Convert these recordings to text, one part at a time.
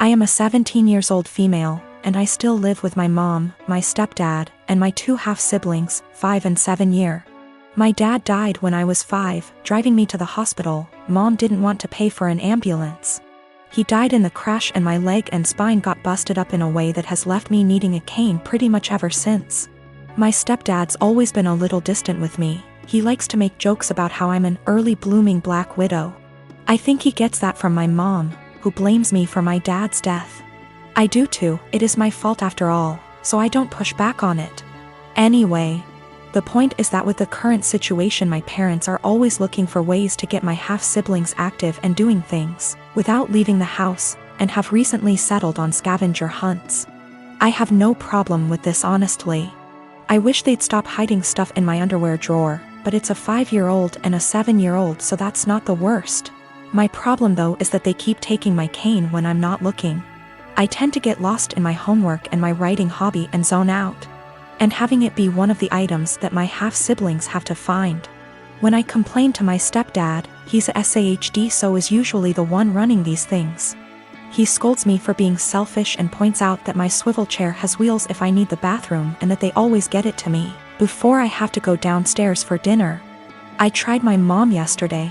I am a 17 years old female, and I still live with my mom, my stepdad, and my two half-siblings, 5 and 7 year. My dad died when I was 5, driving me to the hospital. Mom didn't want to pay for an ambulance. He died in the crash and my leg and spine got busted up in a way that has left me needing a cane pretty much ever since. My stepdad's always been a little distant with me. He likes to make jokes about how I'm an early blooming black widow. I think he gets that from my mom, who blames me for my dad's death. I do too, it is my fault after all, so I don't push back on it. Anyway, the point is that with the current situation my parents are always looking for ways to get my half-siblings active and doing things, without leaving the house, and have recently settled on scavenger hunts. I have no problem with this honestly. I wish they'd stop hiding stuff in my underwear drawer, but it's a 5-year-old and a 7-year-old, so that's not the worst. My problem though is that they keep taking my cane when I'm not looking. I tend to get lost in my homework and my writing hobby and zone out. And having it be one of the items that my half-siblings have to find. When I complain to my stepdad, he's a SAHD, so is usually the one running these things. He scolds me for being selfish and points out that my swivel chair has wheels if I need the bathroom and that they always get it to me before I have to go downstairs for dinner. I tried my mom yesterday,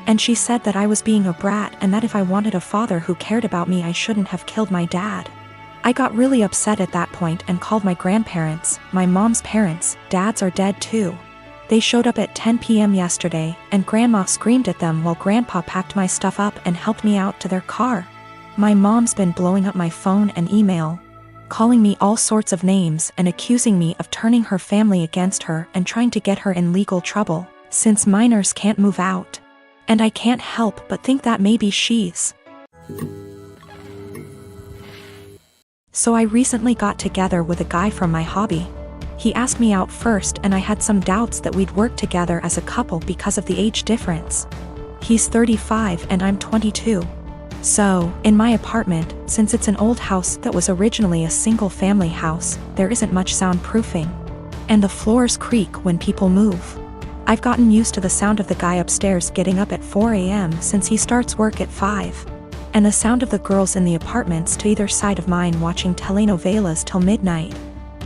and she said that I was being a brat and that if I wanted a father who cared about me I shouldn't have killed my dad. I got really upset at that point and called my grandparents, my mom's parents. Dads are dead too. They showed up at 10 p.m. yesterday, and Grandma screamed at them while Grandpa packed my stuff up and helped me out to their car. My mom's been blowing up my phone and email, calling me all sorts of names and accusing me of turning her family against her and trying to get her in legal trouble, since minors can't move out. And I can't help but think that maybe she's. So I recently got together with a guy from my hobby. He asked me out first and I had some doubts that we'd work together as a couple because of the age difference. He's 35 and I'm 22. So, in my apartment, since it's an old house that was originally a single-family house, there isn't much soundproofing. And the floors creak when people move. I've gotten used to the sound of the guy upstairs getting up at 4 a.m. since he starts work at 5. And the sound of the girls in the apartments to either side of mine watching telenovelas till midnight,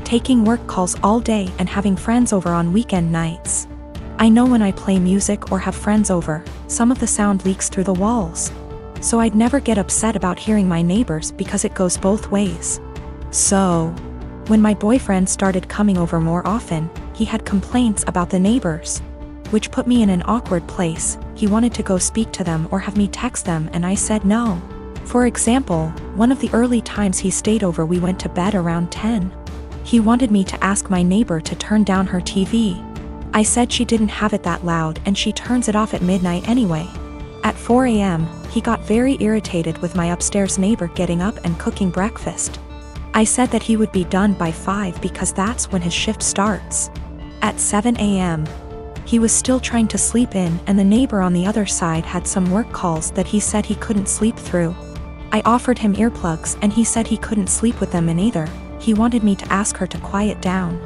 taking work calls all day and having friends over on weekend nights. I know when I play music or have friends over, some of the sound leaks through the walls. So I'd never get upset about hearing my neighbors because it goes both ways. So, when my boyfriend started coming over more often, he had complaints about the neighbors, which put me in an awkward place. He wanted to go speak to them or have me text them and I said no. For example, one of the early times he stayed over we went to bed around 10. He wanted me to ask my neighbor to turn down her TV. I said she didn't have it that loud and she turns it off at midnight anyway. At 4 a.m., he got very irritated with my upstairs neighbor getting up and cooking breakfast. I said that he would be done by 5 because that's when his shift starts. At 7 a.m., he was still trying to sleep in and the neighbor on the other side had some work calls that he said he couldn't sleep through. I offered him earplugs and he said he couldn't sleep with them in either. He wanted me to ask her to quiet down.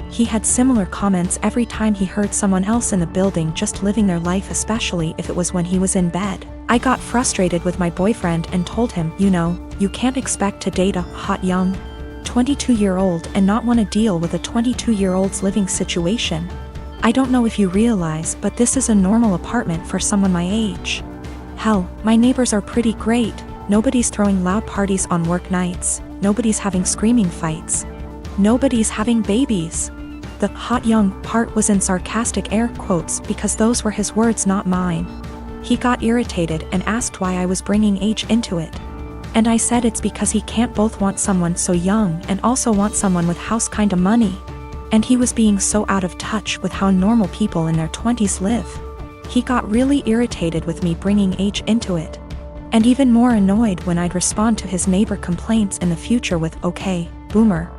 He had similar comments every time he heard someone else in the building just living their life, especially if it was when he was in bed. I got frustrated with my boyfriend and told him, you can't expect to date a hot young 22-year-old and not want to deal with a 22-year-old's living situation. I don't know if you realize, but this is a normal apartment for someone my age. Hell, my neighbors are pretty great. Nobody's throwing loud parties on work nights. Nobody's having screaming fights. Nobody's having babies. The hot young part was in sarcastic air quotes because those were his words, not mine. He got irritated and asked why I was bringing age into it. And I said it's because he can't both want someone so young and also want someone with house kinda money. And he was being so out of touch with how normal people in their 20s live. He got really irritated with me bringing age into it. And even more annoyed when I'd respond to his neighbor complaints in the future with, okay, boomer.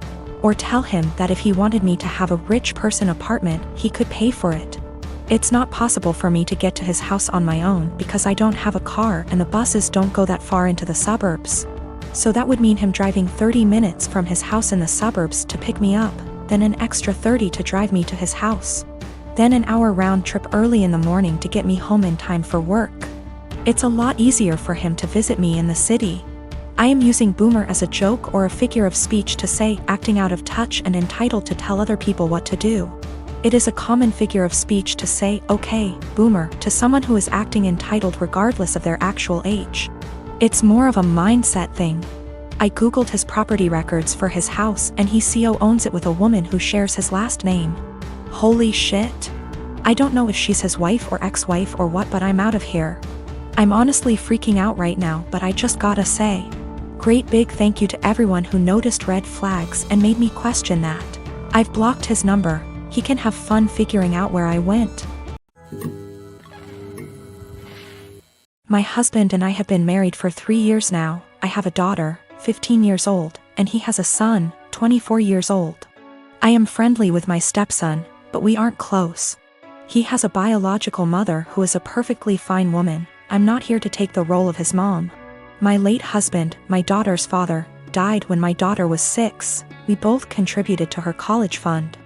Or tell him that if he wanted me to have a rich person apartment, he could pay for it. It's not possible for me to get to his house on my own because I don't have a car and the buses don't go that far into the suburbs. So that would mean him driving 30 minutes from his house in the suburbs to pick me up, then an extra 30 to drive me to his house. Then an hour round trip early in the morning to get me home in time for work. It's a lot easier for him to visit me in the city. I am using boomer as a joke or a figure of speech to say acting out of touch and entitled to tell other people what to do. It is a common figure of speech to say, okay, boomer, to someone who is acting entitled regardless of their actual age. It's more of a mindset thing. I googled his property records for his house and he co-owns it with a woman who shares his last name. Holy shit. I don't know if she's his wife or ex-wife or what, but I'm out of here. I'm honestly freaking out right now, but I just gotta say, great big thank you to everyone who noticed red flags and made me question that. I've blocked his number. He can have fun figuring out where I went. My husband and I have been married for 3 years now. I have a daughter, 15 years old, and he has a son, 24 years old. I am friendly with my stepson, but we aren't close. He has a biological mother who is a perfectly fine woman. I'm not here to take the role of his mom. My late husband, my daughter's father, died when my daughter was 6. We both contributed to her college fund.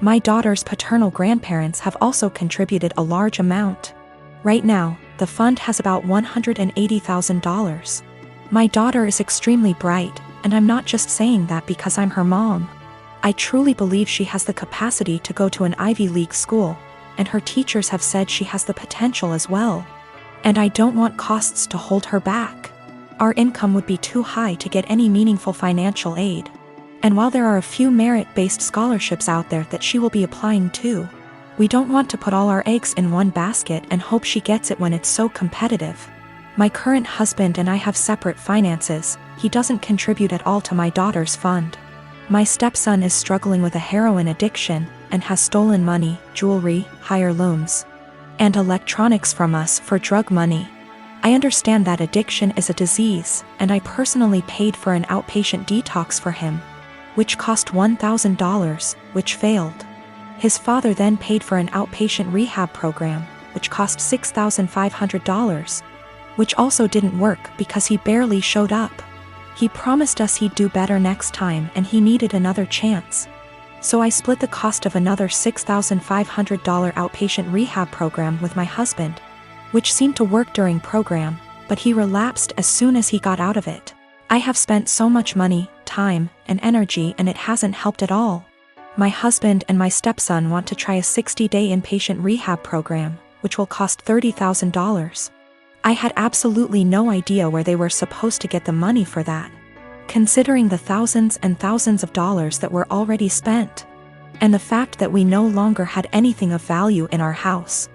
My daughter's paternal grandparents have also contributed a large amount. Right now, the fund has about $180,000. My daughter is extremely bright, and I'm not just saying that because I'm her mom. I truly believe she has the capacity to go to an Ivy League school, and her teachers have said she has the potential as well. And I don't want costs to hold her back. Our income would be too high to get any meaningful financial aid. And while there are a few merit-based scholarships out there that she will be applying to, we don't want to put all our eggs in one basket and hope she gets it when it's so competitive. My current husband and I have separate finances. He doesn't contribute at all to my daughter's fund. My stepson is struggling with a heroin addiction and has stolen money, jewelry, higher loans, and electronics from us for drug money. I understand that addiction is a disease, and I personally paid for an outpatient detox for him, which cost $1,000, which failed. His father then paid for an outpatient rehab program, which cost $6,500, which also didn't work because he barely showed up. He promised us he'd do better next time and he needed another chance. So I split the cost of another $6,500 outpatient rehab program with my husband, which seemed to work during program, but he relapsed as soon as he got out of it. I have spent so much money, time, and energy and it hasn't helped at all. My husband and my stepson want to try a 60-day inpatient rehab program, which will cost $30,000. I had absolutely no idea where they were supposed to get the money for that, considering the thousands and thousands of dollars that were already spent, and the fact that we no longer had anything of value in our house.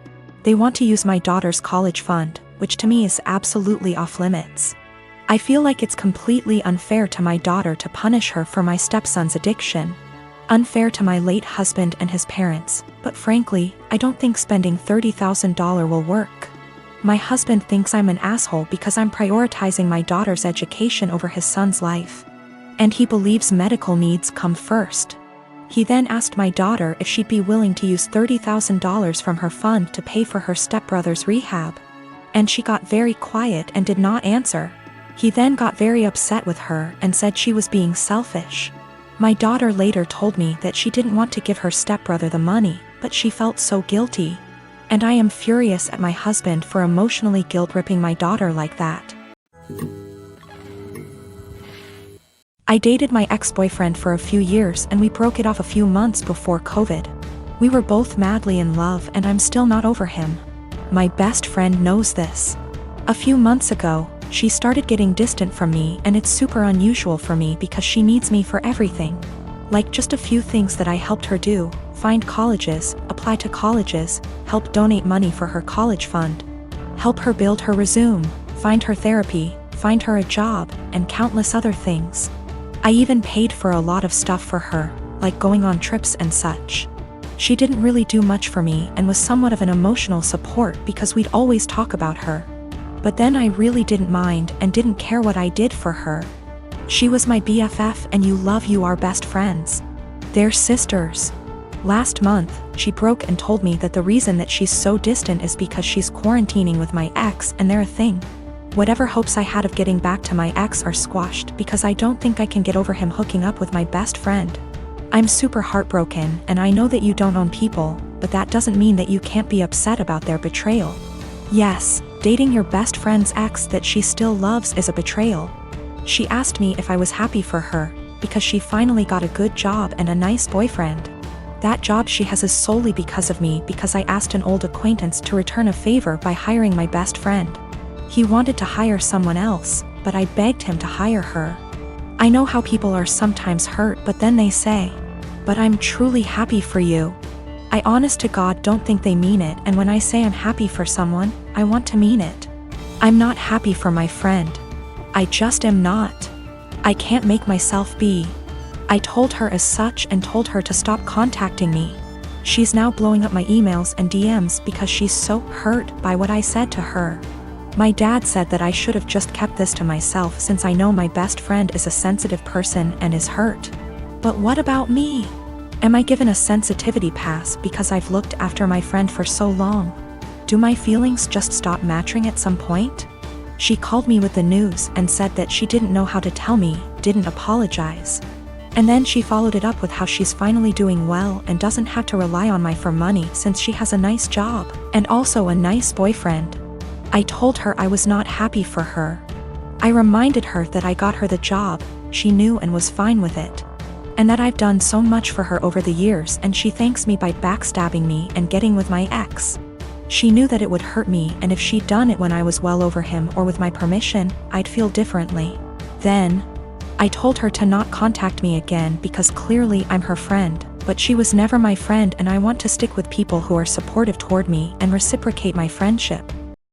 They want to use my daughter's college fund, which to me is absolutely off limits. I feel like it's completely unfair to my daughter to punish her for my stepson's addiction. Unfair to my late husband and his parents, but frankly, I don't think spending $30,000 will work. My husband thinks I'm an asshole because I'm prioritizing my daughter's education over his son's life. And he believes medical needs come first. He then asked my daughter if she'd be willing to use $30,000 from her fund to pay for her stepbrother's rehab. And she got very quiet and did not answer. He then got very upset with her and said she was being selfish. My daughter later told me that she didn't want to give her stepbrother the money, but she felt so guilty. And I am furious at my husband for emotionally guilt-tripping my daughter like that. I dated my ex-boyfriend for a few years and we broke it off a few months before COVID. We were both madly in love and I'm still not over him. My best friend knows this. A few months ago, she started getting distant from me and it's super unusual for me because she needs me for everything. Like just a few things that I helped her do: find colleges, apply to colleges, help donate money for her college fund, help her build her resume, find her therapy, find her a job, and countless other things. I even paid for a lot of stuff for her, like going on trips and such. She didn't really do much for me and was somewhat of an emotional support because we'd always talk about her. But then I really didn't mind and didn't care what I did for her. She was my BFF and you are best friends. They're sisters. Last month, she broke and told me that the reason that she's so distant is because she's quarantining with my ex and they're a thing. Whatever hopes I had of getting back to my ex are squashed because I don't think I can get over him hooking up with my best friend. I'm super heartbroken and I know that you don't own people, but that doesn't mean that you can't be upset about their betrayal. Yes, dating your best friend's ex that she still loves is a betrayal. She asked me if I was happy for her, because she finally got a good job and a nice boyfriend. That job she has is solely because of me, because I asked an old acquaintance to return a favor by hiring my best friend. He wanted to hire someone else, but I begged him to hire her. I know how people are sometimes hurt, but then they say, "But I'm truly happy for you." I honest to God don't think they mean it, and when I say I'm happy for someone, I want to mean it. I'm not happy for my friend. I just am not. I can't make myself be. I told her as such and told her to stop contacting me. She's now blowing up my emails and DMs because she's so hurt by what I said to her. My dad said that I should have just kept this to myself, since I know my best friend is a sensitive person and is hurt. But what about me? Am I given a sensitivity pass because I've looked after my friend for so long? Do my feelings just stop matching at some point? She called me with the news and said that she didn't know how to tell me, didn't apologize. And then she followed it up with how she's finally doing well and doesn't have to rely on me for money since she has a nice job and also a nice boyfriend. I told her I was not happy for her. I reminded her that I got her the job, she knew and was fine with it. And that I've done so much for her over the years, and she thanks me by backstabbing me and getting with my ex. She knew that it would hurt me, and if she'd done it when I was well over him or with my permission, I'd feel differently. Then, I told her to not contact me again because clearly I'm her friend, but she was never my friend, and I want to stick with people who are supportive toward me and reciprocate my friendship.